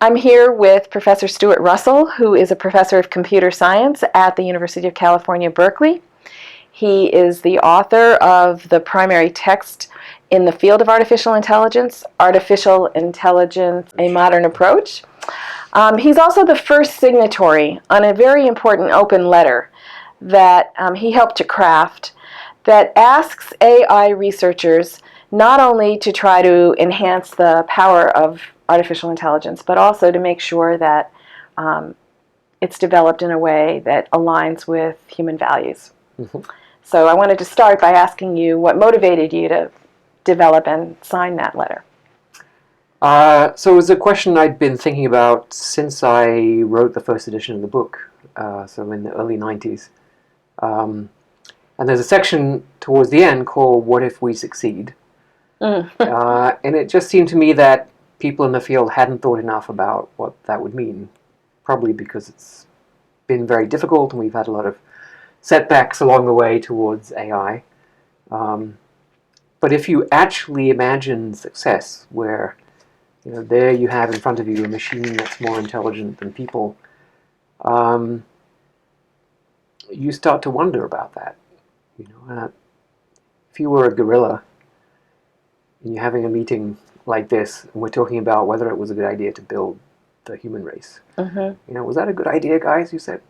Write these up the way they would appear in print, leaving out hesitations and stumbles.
I'm here with Professor Stuart Russell, who is a professor of computer science at the University of California, Berkeley. He is the author of the primary text in the field of artificial intelligence, A Modern Approach. He's also the first signatory on a very important open letter that he helped to craft that asks AI researchers not only to try to enhance the power of artificial intelligence, but also to make sure that it's developed in a way that aligns with human values. Mm-hmm. So I wanted to start by asking you what motivated you to develop and sign that letter. So it was a question I'd been thinking about since I wrote the first edition of the book, so in the early 90s. And there's a section towards the end called What If We Succeed? And it just seemed to me that people in the field hadn't thought enough about what that would mean, probably because it's been very difficult and we've had a lot of setbacks along the way towards AI. But if you actually imagine success, where there you have in front of you a machine that's more intelligent than people, you start to wonder about that. If you were a gorilla and you're having a meeting like this, and we're talking about whether it was a good idea to build the human race. Mm-hmm. Was that a good idea, guys? You said,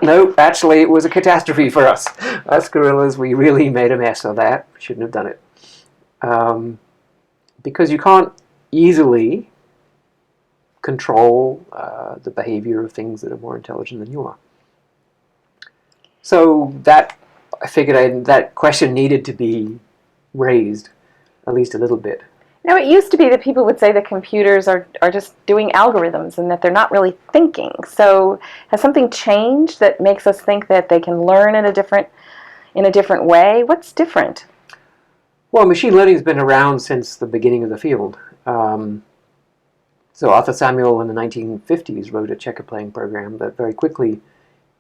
no, actually it was a catastrophe for us. Us gorillas, we really made a mess of that. We shouldn't have done it. Because you can't easily control the behavior of things that are more intelligent than you are. So I figured that question needed to be raised at least a little bit. Now, it used to be that people would say that computers are just doing algorithms and that they're not really thinking. So has something changed that makes us think that they can learn in a different way? What's different? Well, machine learning has been around since the beginning of the field. So Arthur Samuel in the 1950s wrote a checker playing program that very quickly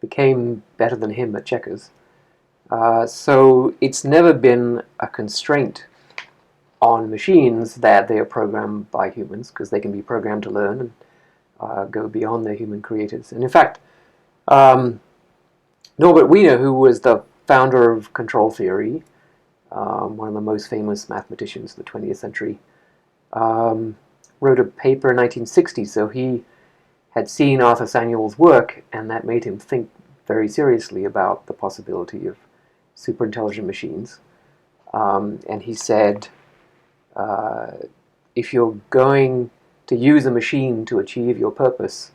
became better than him at checkers. So it's never been a constraint on machines that they are programmed by humans, because they can be programmed to learn and go beyond their human creators. And in fact, Norbert Wiener, who was the founder of control theory, one of the most famous mathematicians of the 20th century, wrote a paper in 1960. So he had seen Arthur Samuel's work, and that made him think very seriously about the possibility of superintelligent machines. And he said, if you're going to use a machine to achieve your purpose,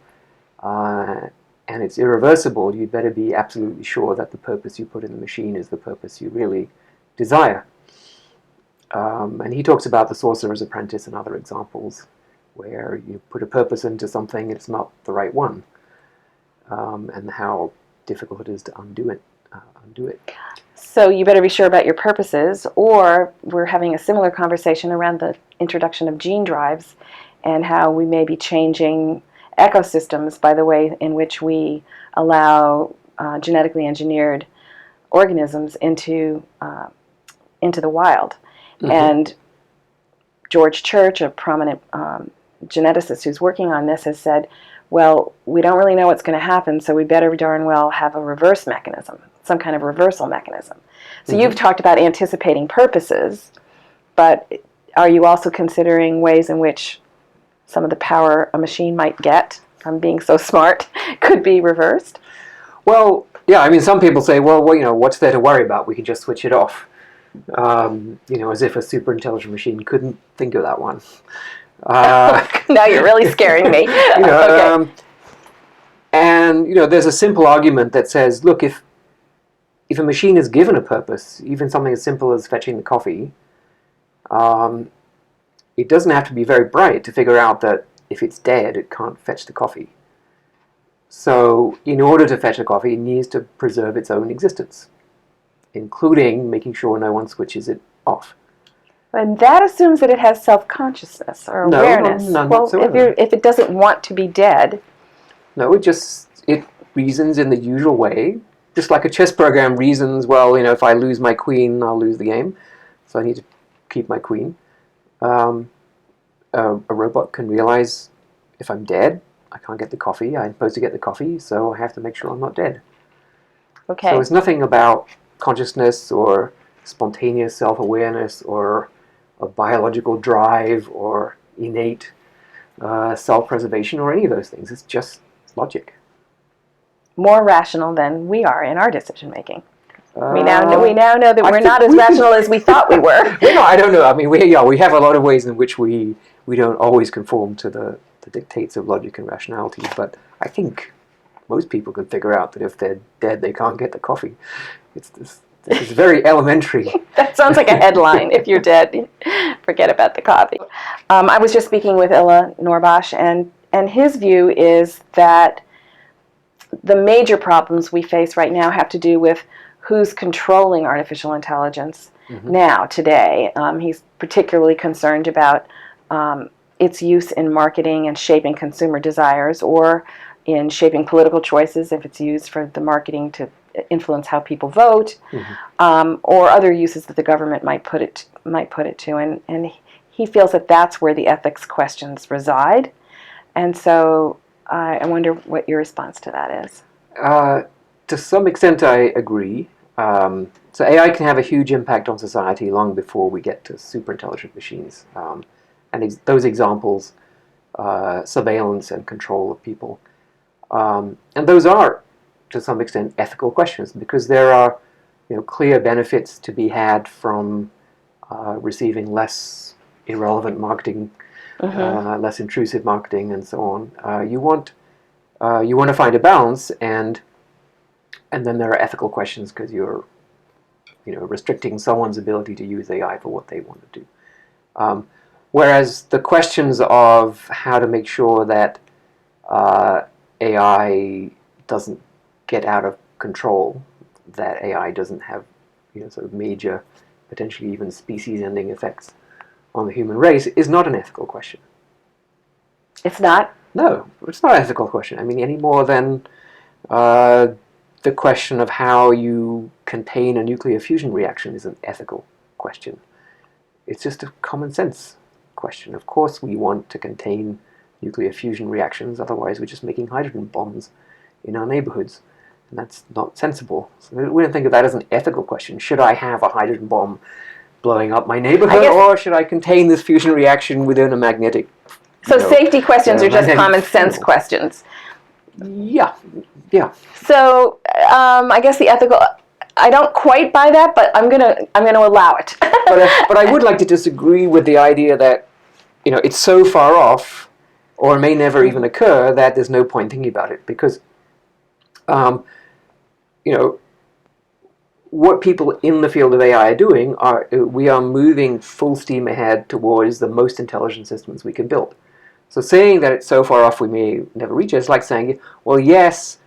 and it's irreversible, you'd better be absolutely sure that the purpose you put in the machine is the purpose you really desire. And he talks about the Sorcerer's Apprentice and other examples where you put a purpose into something and it's not the right one, and how difficult it is to undo it. So you better be sure about your purposes, or we're having a similar conversation around the introduction of gene drives and how we may be changing ecosystems by the way in which we allow genetically engineered organisms into the wild. Mm-hmm. And George Church, a prominent geneticist who's working on this, has said, well, we don't really know what's going to happen, so we better darn well have a reverse mechanism, some kind of reversal mechanism. So mm-hmm. You've talked about anticipating purposes, but are you also considering ways in which some of the power a machine might get from being so smart could be reversed? Well, yeah, I mean, some people say, well, what's there to worry about? We can just switch it off. As if a super intelligent machine couldn't think of that one. Now you're really scaring me. Okay. And there's a simple argument that says, look, if a machine is given a purpose, even something as simple as fetching the coffee, it doesn't have to be very bright to figure out that if it's dead, it can't fetch the coffee. So in order to fetch the coffee, it needs to preserve its own existence, including making sure no one switches it off. And that assumes that it has self-consciousness or awareness. No, well, if it doesn't want to be dead. No, it reasons in the usual way. Just like a chess program reasons, well, if I lose my queen, I'll lose the game. So I need to keep my queen. A robot can realize if I'm dead, I can't get the coffee. I'm supposed to get the coffee, so I have to make sure I'm not dead. Okay. So it's nothing about consciousness or spontaneous self-awareness or a biological drive or innate self-preservation or any of those things. It's just logic. More rational than we are in our decision making. We now Uh, know that I we're think not as we rational as we thought we were. No, I don't know. I mean, we have a lot of ways in which we don't always conform to the dictates of logic and rationality. But I think most people can figure out that if they're dead, they can't get the coffee. This is very elementary. That sounds like a headline. If you're dead, forget about the coffee. I was just speaking with Illa Norbosch, and his view is that the major problems we face right now have to do with who's controlling artificial intelligence now, today. He's particularly concerned about its use in marketing and shaping consumer desires, or in shaping political choices if it's used for the marketing to influence how people vote, or other uses that the government might put it to. And he feels that that's where the ethics questions reside. And so I wonder what your response to that is. To some extent, I agree. So AI can have a huge impact on society long before we get to super intelligent machines. And those examples, surveillance and control of people. And those are, to some extent, ethical questions, because there are clear benefits to be had from receiving less irrelevant marketing, less intrusive marketing, and so on. You want to find a balance, and then there are ethical questions because you're restricting someone's ability to use AI for what they want to do. Whereas the questions of how to make sure that AI doesn't get out of control, that AI doesn't have sort of major, potentially even species-ending effects on the human race, is not an ethical question. It's not? No, it's not an ethical question. I mean, any more than the question of how you contain a nuclear fusion reaction is an ethical question. It's just a common sense question. Of course we want to contain nuclear fusion reactions, otherwise we're just making hydrogen bombs in our neighborhoods, and that's not sensible. So we don't think of that as an ethical question. Should I have a hydrogen bomb blowing up my neighborhood, or should I contain this fusion reaction within a magnetic... So safety questions are just common sense questions. Yeah. So I guess the ethical, I don't quite buy that, but I'm gonna allow it. but I would like to disagree with the idea that it's so far off, or may never even occur, that there's no point thinking about it, because what people in the field of AI are doing we are moving full steam ahead towards the most intelligent systems we can build. So saying that it's so far off we may never reach it is like saying, well, yes,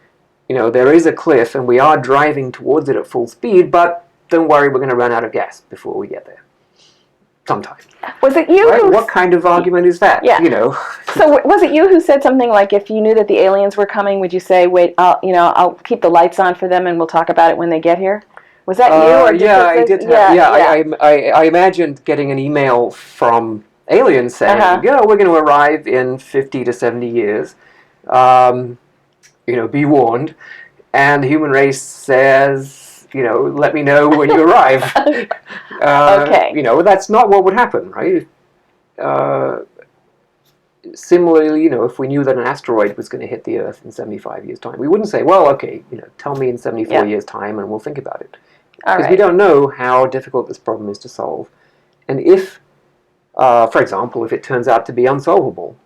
there is a cliff and we are driving towards it at full speed, but don't worry, we're going to run out of gas before we get there. Sometime. Was it you? Right? What kind of argument is that? Yeah. So was it you who said something like, if you knew that the aliens were coming, would you say, wait, I'll keep the lights on for them and we'll talk about it when they get here? Was that you? Or I did. I imagined getting an email from aliens saying, we're going to arrive in 50 to 70 years. Be warned. And the human race says, let me know when you arrive. Okay. That's not what would happen, right? Similarly, if we knew that an asteroid was going to hit the Earth in 75 years' time, we wouldn't say, well, okay, tell me in 74 years' time and we'll think about it. Because we don't know how difficult this problem is to solve. And if, for example, if it turns out to be unsolvable,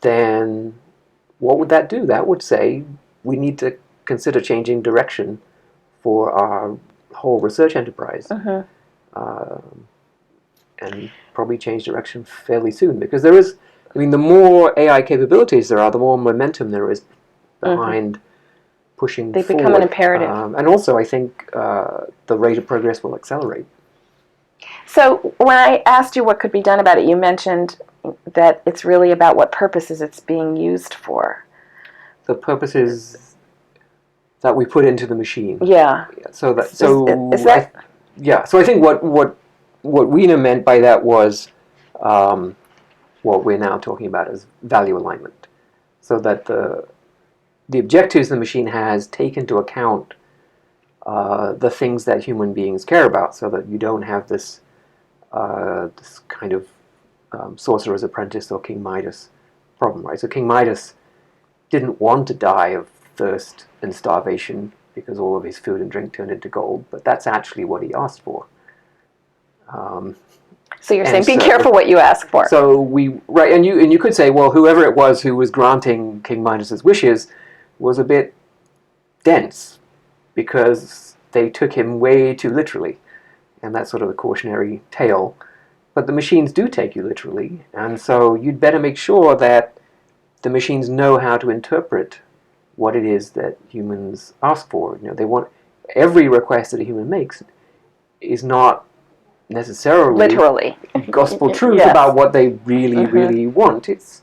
then what would that do? That would say we need to consider changing direction for our whole research enterprise. And probably change direction fairly soon, because there is, the more AI capabilities there are, the more momentum there is behind pushing forward. They become an imperative. And also, I think the rate of progress will accelerate. So when I asked you what could be done about it, you mentioned that it's really about what purposes it's being used for. The purposes that we put into the machine. Yeah. So that is that? So I think what Wiener meant by that was what we're now talking about as value alignment, so that the objectives the machine has take into account the things that human beings care about, so that you don't have this this kind of sorcerer's apprentice or King Midas problem, right? So King Midas didn't want to die of thirst and starvation because all of his food and drink turned into gold, but that's actually what he asked for. So you're saying, be careful what you ask for. So right, and you could say, well, whoever it was who was granting King Midas's wishes was a bit dense, because they took him way too literally, and that's sort of a cautionary tale. But the machines do take you literally, and so you'd better make sure that the machines know how to interpret what it is that humans ask for. They want every request that a human makes is not necessarily literally gospel truth yes. about what they really, really want. It's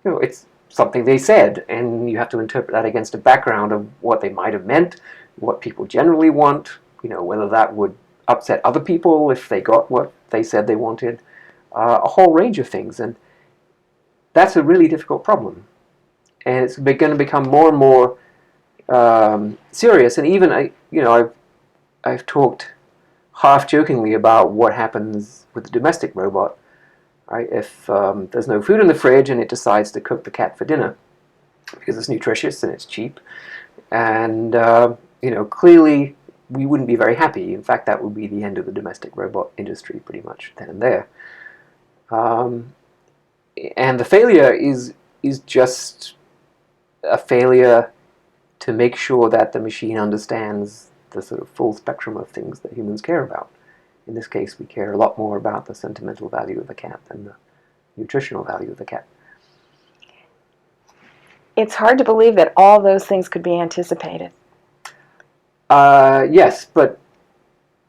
it's something they said, and you have to interpret that against a background of what they might have meant, what people generally want. Whether that would upset other people if they got what they said they wanted, a whole range of things, and that's a really difficult problem. And it's going to become more and more serious. And even I've talked half jokingly about what happens with the domestic robot. Right? If there's no food in the fridge and it decides to cook the cat for dinner because it's nutritious and it's cheap, and clearly we wouldn't be very happy. In fact, that would be the end of the domestic robot industry pretty much then and there. And the failure is just a failure to make sure that the machine understands the sort of full spectrum of things that humans care about. In this case, we care a lot more about the sentimental value of the cat than the nutritional value of the cat. It's hard to believe that all those things could be anticipated. Yes,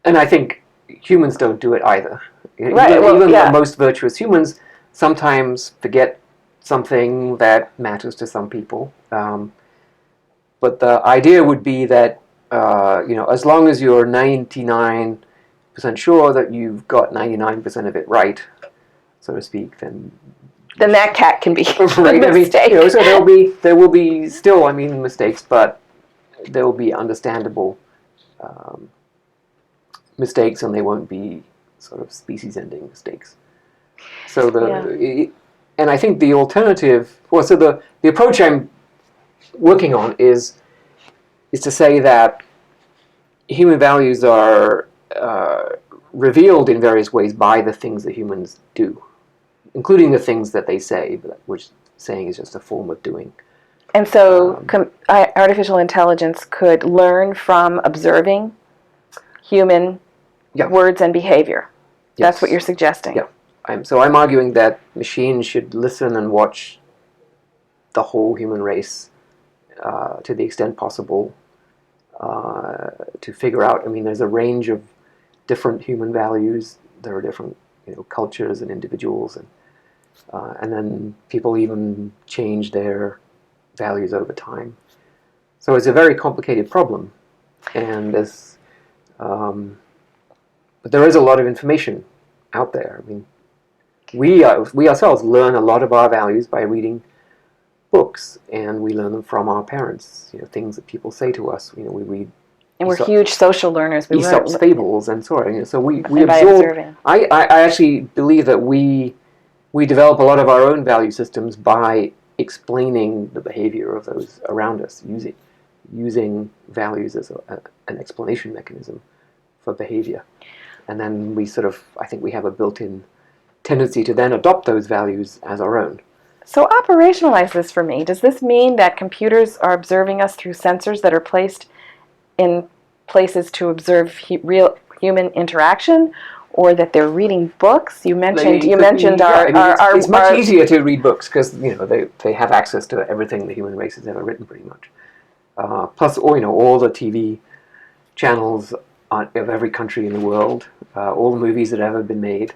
and I think humans don't do it either. Right, Even the most virtuous humans sometimes forget something that matters to some people. But the idea would be that as long as you're 99% sure that you've got 99% of it right, so to speak, then that cat can be right. a mistake. So there will be still, mistakes, but there will be understandable mistakes, and they won't be sort of species-ending mistakes. So and I think the alternative, so the approach I'm working on is to say that human values are revealed in various ways by the things that humans do, including the things that they say, which saying is just a form of doing. And so artificial intelligence could learn from observing human words and behavior. Yes. That's what you're suggesting. Yeah. I'm arguing that machines should listen and watch the whole human race to the extent possible to figure out. There's a range of different human values. There are different cultures and individuals, and then people even change their values over time. So it's a very complicated problem, and but there is a lot of information out there. We ourselves learn a lot of our values by reading books, and we learn them from our parents. Things that people say to us. We read. And we're huge social learners. We Aesop's fables and so on. So we absorb. Observing. I actually believe that we develop a lot of our own value systems by explaining the behavior of those around us, using values as an explanation mechanism for behavior. And then I think we have a built-in tendency to then adopt those values as our own. So operationalize this for me. Does this mean that computers are observing us through sensors that are placed in places to observe real human interaction, or that they're reading books? You mentioned it's much easier to read books because they have access to everything the human race has ever written, pretty much. Plus, all the TV channels of every country in the world, all the movies that have ever been made.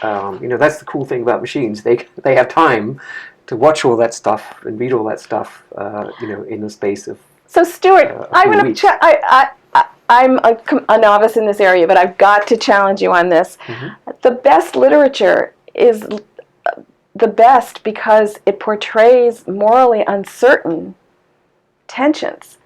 That's the cool thing about machines. They have time to watch all that stuff and read all that stuff. In the space of. So Stuart, I'm a novice in this area, but I've got to challenge you on this. Mm-hmm. The best literature is the best because it portrays morally uncertain tensions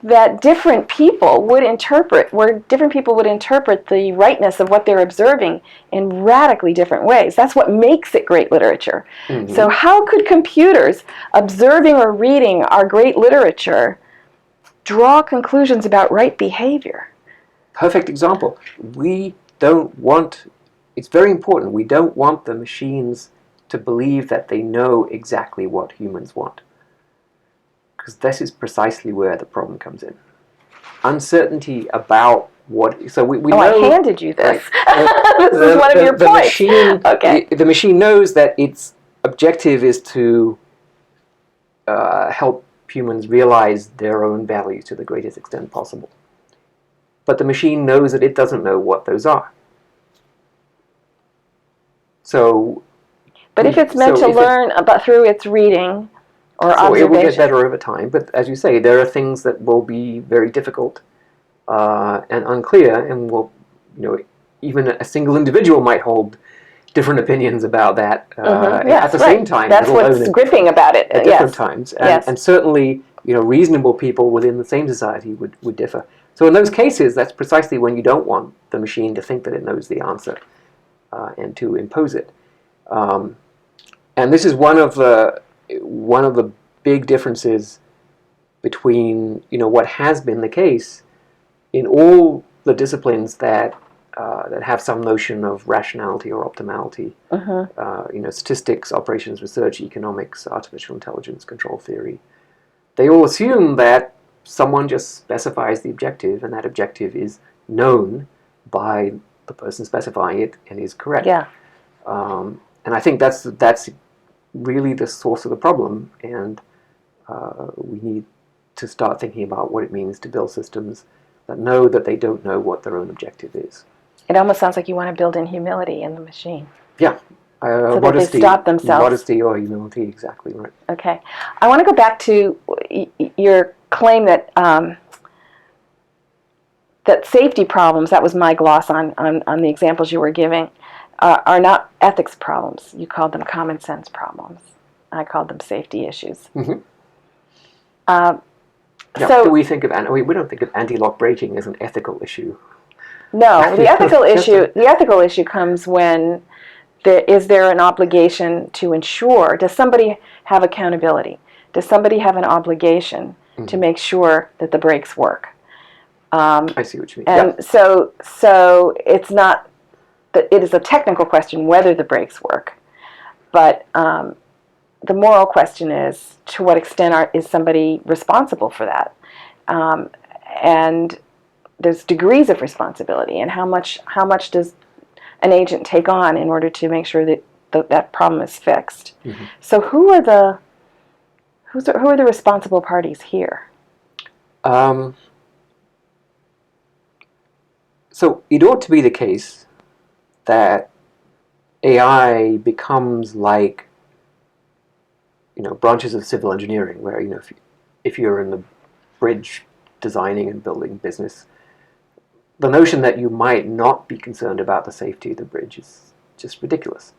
that different people would interpret, where different people would interpret the rightness of what they're observing in radically different ways. That's what makes it great literature. So how could computers observing or reading our great literature draw conclusions about right behavior? Perfect example. We don't want, it's very important, we don't want the machines to believe that they know exactly what humans want. Because this is precisely where the problem comes in. Uncertainty about what, so we know... I handed you this. Right, this is one of your points. Machine, okay. The machine knows that its objective is to help humans realize their own value to the greatest extent possible. But the machine knows that it doesn't know what those are. So... But if it's meant to learn about through its reading or so observation... it will get better over time, but as you say, there are things that will be very difficult and unclear, and will, even a single individual might hold different opinions about that at the same time. That's what's gripping about it. At different times. And certainly, reasonable people within the same society would differ. So in those cases, that's precisely when you don't want the machine to think that it knows the answer and to impose it. And this is one of the big differences between what has been the case in all the disciplines that have some notion of rationality or optimality. Statistics, operations research, economics, artificial intelligence, control theory. They all assume that someone just specifies the objective, and that objective is known by the person specifying it and is correct. Yeah. And I think that's really the source of the problem, and we need to start thinking about what it means to build systems that know that they don't know what their own objective is. It almost sounds like you want to build in humility in the machine. Yeah. So modesty, that they stop themselves. Modesty or humility, exactly right. Okay. I want to go back to your claim that that safety problems, that was my gloss on the examples you were giving, are not ethics problems. You called them common sense problems. I called them safety issues. So do we think of, we don't think of anti-lock braking as an ethical issue. No, the ethical issue comes when is there an obligation to ensure? Does somebody have accountability? Does somebody have an obligation to make sure that the brakes work? I see what you mean. And so it's not that it is a technical question whether the brakes work, but the moral question is to what extent is somebody responsible for that? And there's degrees of responsibility, and how much does an agent take on in order to make sure that that problem is fixed? So who are the responsible parties here? So it ought to be the case that AI becomes like branches of civil engineering, where if you're in the bridge designing and building business, the notion that you might not be concerned about the safety of the bridge is just ridiculous.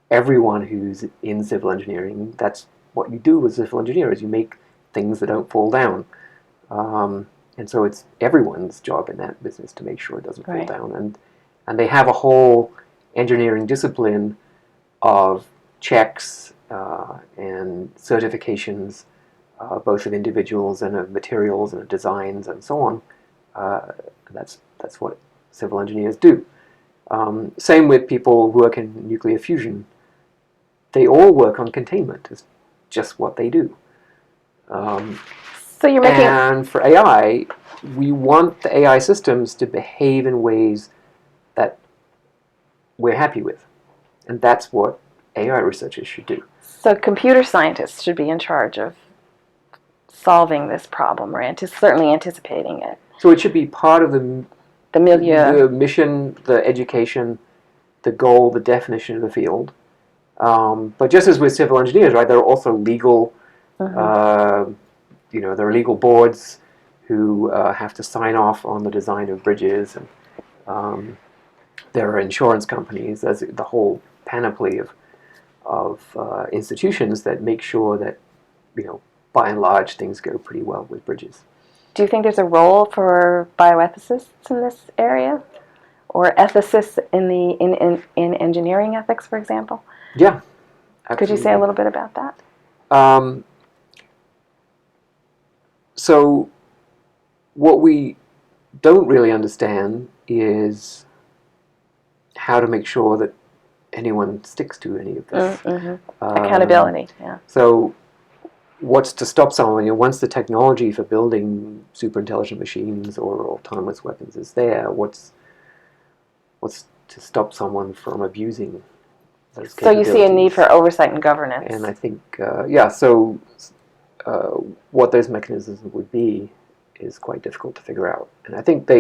Everyone who's in civil engineering, that's what you do as a civil engineer, is you make things that don't fall down. And so it's everyone's job in that business to make sure it doesn't fall down. And they have a whole engineering discipline of checks and certifications, both of individuals and of materials and of designs and so on. That's what civil engineers do. Same with people who work in nuclear fusion. They all work on containment. It's just what they do. So you're making... And for AI, we want the AI systems to behave in ways that we're happy with. And that's what AI researchers should do. So computer scientists should be in charge of solving this problem, or certainly anticipating it. So it should be part of the milieu, the mission, the education, the goal, the definition of the field. But just as with civil engineers, right, there are also legal, there are legal boards who have to sign off on the design of bridges, and there are insurance companies. There's the whole panoply institutions that make sure that, by and large, things go pretty well with bridges. Do you think there's a role for bioethicists in this area, or ethicists in engineering ethics, for example? Yeah, absolutely. Could you say a little bit about that? So what we don't really understand is how to make sure that anyone sticks to any of this. Accountability, yeah. So what's to stop someone? Once the technology for building super intelligent machines or autonomous weapons is there, what's to stop someone from abusing those So you capabilities? see a need for oversight and governance. And I think, what those mechanisms would be is quite difficult to figure out. And I think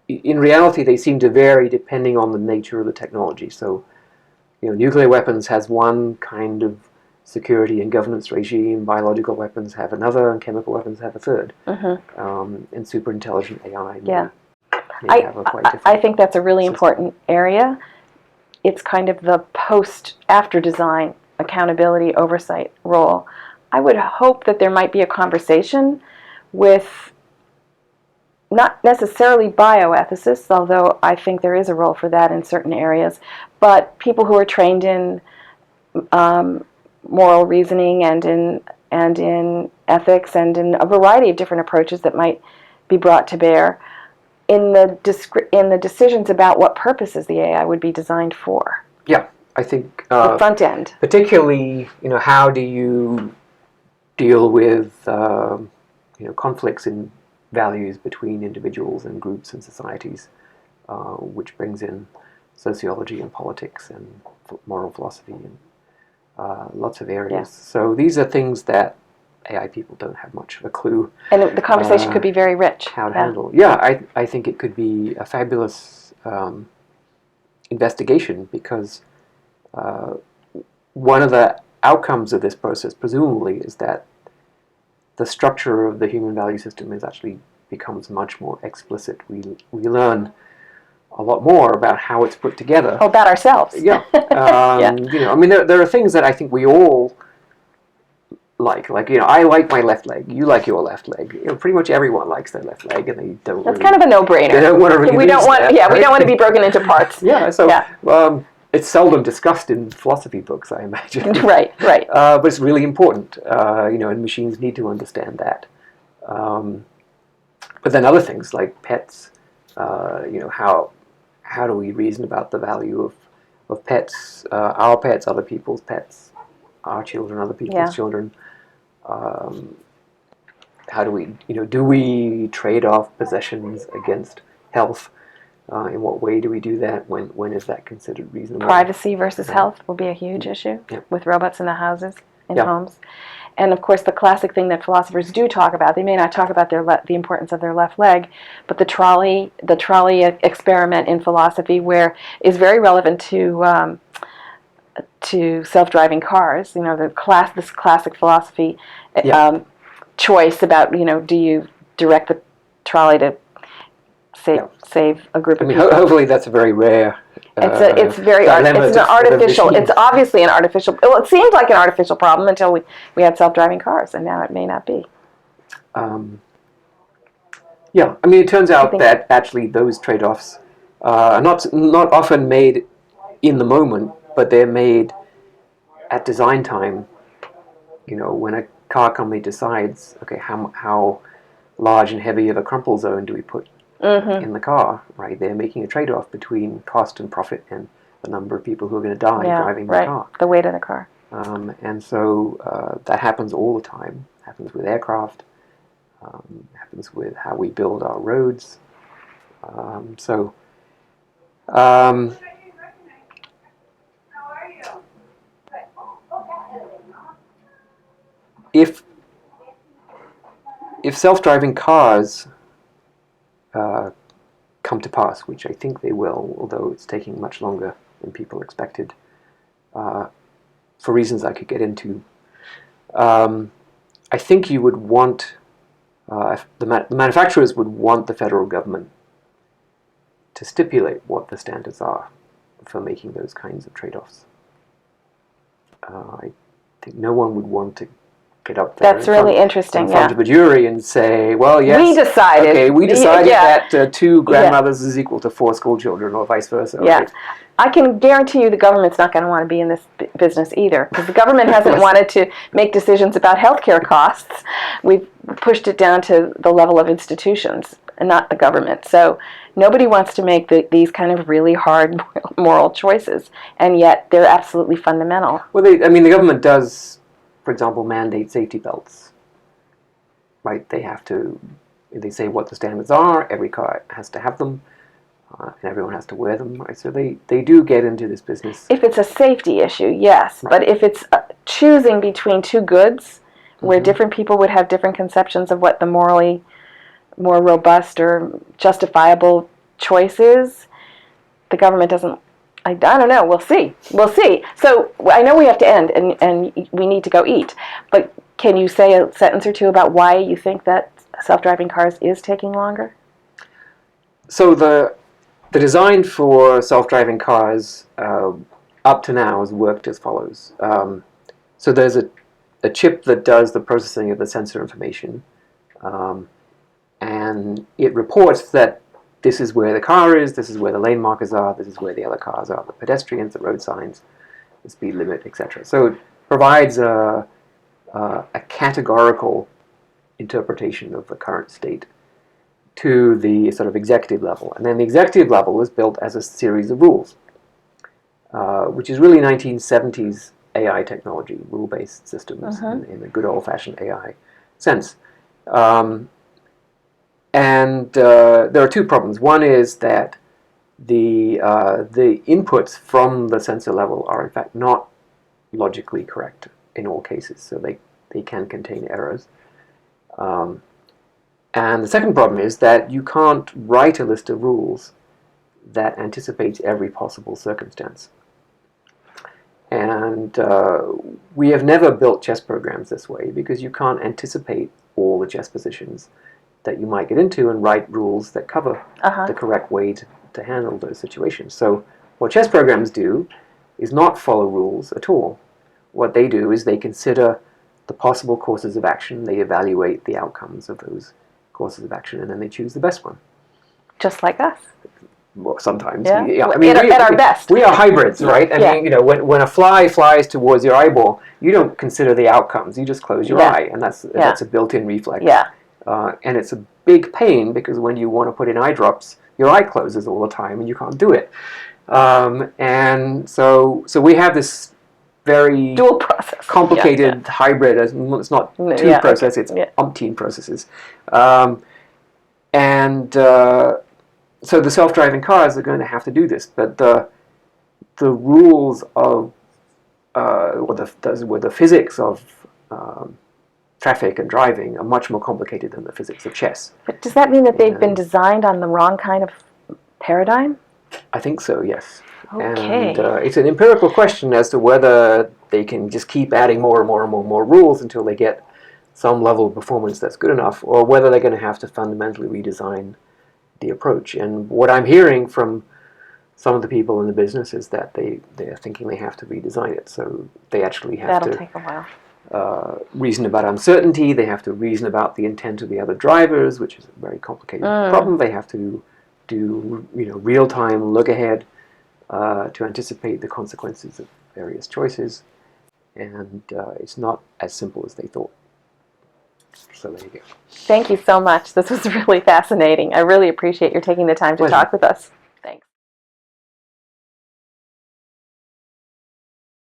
in reality, they seem to vary depending on the nature of the technology. So, nuclear weapons has one kind of security and governance regime, biological weapons have another, and chemical weapons have a third. And super intelligent AI may have a quite different. I think that's a really important area. It's kind of the after design accountability oversight role. I would hope that there might be a conversation with not necessarily bioethicists, although I think there is a role for that in certain areas, but people who are trained in moral reasoning and in ethics and in a variety of different approaches that might be brought to bear in the decisions about what purposes the AI would be designed for. Yeah, I think the front end, particularly, how do you deal with conflicts in values between individuals and groups and societies, which brings in sociology and politics and moral philosophy and lots of areas. Yeah. So these are things that AI people don't have much of a clue. And the conversation could be very rich. How to handle. Yeah, I think it could be a fabulous investigation, because one of the outcomes of this process, presumably, is that the structure of the human value system becomes much more explicit. We learn a lot more about how it's put together. Oh, about ourselves. Yeah. There are things that I think we all like. I like my left leg. You like your left leg. Pretty much everyone likes their left leg, and they don't. That's kind of a no-brainer. They don't want to really. We don't want. That, yeah, right? We don't want to be broken into parts. Yeah. So. It's seldom discussed in philosophy books, I imagine. Right. But it's really important, and machines need to understand that. But then other things like pets, how do we reason about the value of pets, our pets, other people's pets, our children, other people's children? How do we trade off possessions against health? In what way do we do that? When is that considered reasonable? Privacy versus health will be a huge issue with robots in the houses, in Yeah. homes. And of course, the classic thing that philosophers do talk about, they may not talk about the importance of their left leg, but the trolley experiment in philosophy is very relevant to self-driving cars. This classic philosophy choice about, do you direct the trolley to save a group of people? Hopefully that's a very rare. It's an artificial. It's obviously an artificial. Well, it seemed like an artificial problem until we had self-driving cars, and now it may not be. It turns out that actually those trade-offs are not often made in the moment, but they're made at design time. When a car company decides, okay, how large and heavy of a crumple zone do we put in the car, right? They're making a trade-off between cost and profit and the number of people who are going to die driving the car. The weight of the car. And so that happens all the time. Happens with aircraft. Happens with how we build our roads. If self-driving cars come to pass, which I think they will, although it's taking much longer than people expected, for reasons I could get into, I think you would want, the manufacturers would want the federal government to stipulate what the standards are for making those kinds of trade-offs. I think no one would want to get up there That's really interesting. in front of a jury and say, well, yes, we decided. Okay, we decided Yeah. that 2 grandmothers is equal to 4 school children, or vice versa. Yeah. Right? I can guarantee you the government's not going to want to be in this business either, because the government hasn't wanted to make decisions about healthcare costs. We've pushed it down to the level of institutions and not the government. So nobody wants to make these kind of really hard moral choices, and yet they're absolutely fundamental. Well, the government does, for example, mandate safety belts. Right? They say what the standards are. Every car has to have them. And everyone has to wear them, right? So they do get into this business. If it's a safety issue, yes. Right. But if it's choosing between 2 goods, where different people would have different conceptions of what the morally more robust or justifiable choice is, the government doesn't. I don't know. We'll see. So I know we have to end, and we need to go eat. But can you say a sentence or two about why you think that self-driving cars is taking longer? So the design for self-driving cars up to now has worked as follows. So there's a chip that does the processing of the sensor information, and it reports that this is where the car is, this is where the lane markers are, this is where the other cars are, the pedestrians, the road signs, the speed limit, etc. So it provides a categorical interpretation of the current state to the sort of executive level. And then the executive level is built as a series of rules, which is really 1970s AI technology, rule-based systems in a good old-fashioned AI sense. And there are 2 problems. One is that the inputs from the sensor level are in fact not logically correct in all cases, so they can contain errors. And the second problem is that you can't write a list of rules that anticipates every possible circumstance. And we have never built chess programs this way, because you can't anticipate all the chess positions that you might get into and write rules that cover the correct way to handle those situations. So what chess programs do is not follow rules at all. What they do is they consider the possible courses of action, they evaluate the outcomes of those courses of action, and then they choose the best one. Just like us. Well, sometimes. Yeah. At our best. We are hybrids, right? When a fly flies towards your eyeball, you don't consider the outcomes. You just close your eye, and that's a built-in reflex. Yeah. And it's a big pain, because when you want to put in eye drops, your eye closes all the time, and you can't do it. And so we have this very dual process, complicated hybrid. It's not 2 processes, it's umpteen processes. So the self-driving cars are going to have to do this, but the rules of the physics of traffic and driving are much more complicated than the physics of chess. But does that mean that they've been designed on the wrong kind of paradigm? I think so, yes. Okay. And it's an empirical question as to whether they can just keep adding more and more and more rules until they get some level of performance that's good enough, or whether they're going to have to fundamentally redesign the approach. And what I'm hearing from some of the people in the business is that they're thinking they have to redesign it. So they actually have That'll take a while. Reason about uncertainty. They have to reason about the intent of the other drivers, which is a very complicated problem. They have to do real-time look ahead to anticipate the consequences of various choices, and it's not as simple as they thought. So there you go. Thank you so much. This was really fascinating. I really appreciate your taking the time to talk with us.